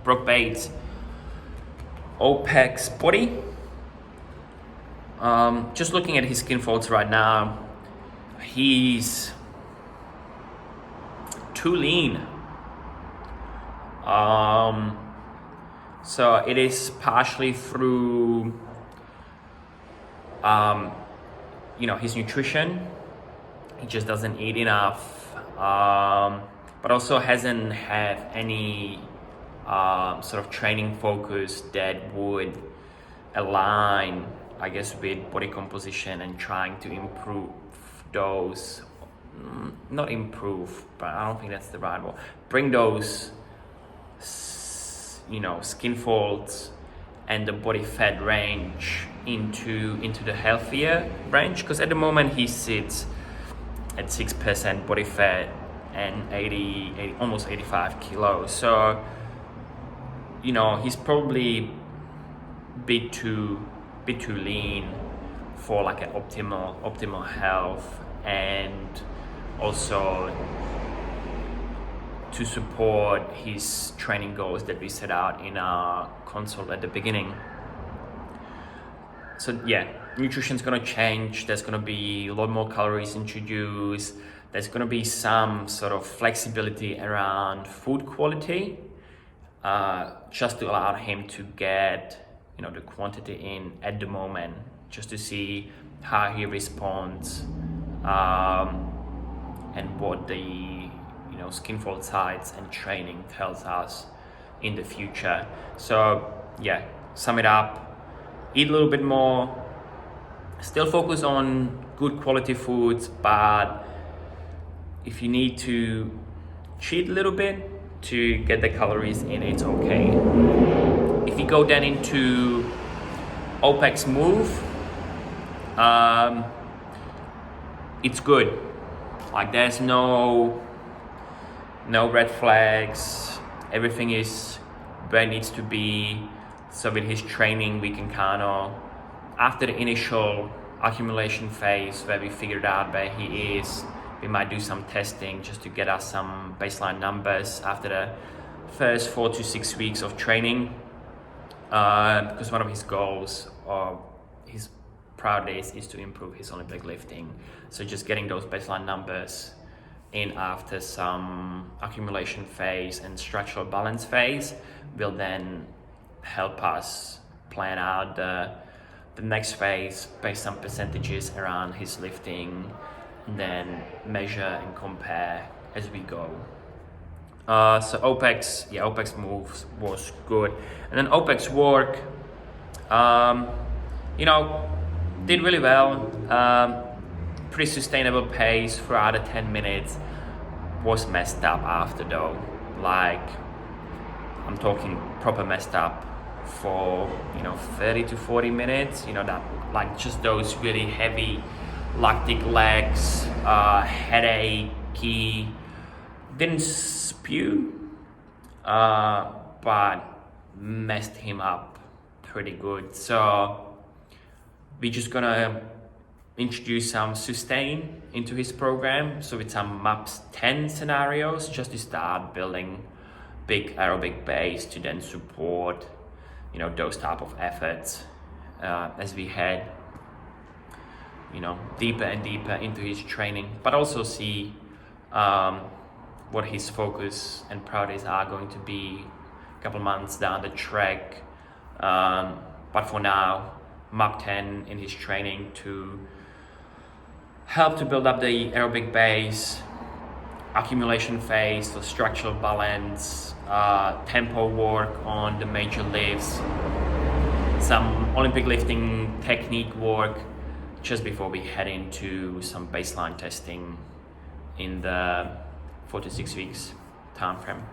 Brock Bates, OPEX body. Just looking at his skin folds right now, he's too lean. So it is partially through his nutrition. He just doesn't eat enough, but also hasn't had any sort of training focus that would align, I guess, with body composition and trying to improve those, not improve, but I don't think that's the right word, bring those skin folds and the body fat range into the healthier range, because at the moment he sits at 6% body fat and 80 almost 85 kilos. So he's probably bit too lean for like an optimal health, and also to support his training goals that we set out in our consult at the beginning. So yeah, nutrition's gonna change. There's gonna be a lot more calories introduced. There's gonna be some sort of flexibility around food quality, just to allow him to get the quantity in at the moment, just to see how he responds, and what the skin fold size and training tells us in the future. So yeah, sum it up, eat a little bit more, still focus on good quality foods, but if you need to cheat a little bit to get the calories in, it's okay. If you go then into OPEX move, it's good. Like, there's no red flags. Everything is where it needs to be. So with his training, we can kind of, after the initial accumulation phase where we figured out where he is, we might do some testing just to get us some baseline numbers after the first 4 to 6 weeks of training. Because one of his goals or his priorities is to improve his Olympic lifting. So just getting those baseline numbers in after some accumulation phase and structural balance phase will then help us plan out the next phase based on percentages around his lifting, and then measure and compare as we go. So OPEX moves was good, and then OPEX work, did really well. Pretty sustainable pace throughout the 10 minutes. Was messed up after though, like I'm talking proper messed up for 30 to 40 minutes. That, like, just those really heavy lactic legs, headachy, didn't spew, but messed him up pretty good. So we're just gonna introduce some sustain into his program, so with some MAPS 10 scenarios, just to start building big aerobic base to then support those type of efforts as we head deeper and deeper into his training, but also see what his focus and priorities are going to be a couple months down the track. But for now, MAP 10 in his training to help to build up the aerobic base, accumulation phase, so structural balance, tempo work on the major lifts, some Olympic lifting technique work, just before we head into some baseline testing in the 4 to 6 weeks time frame.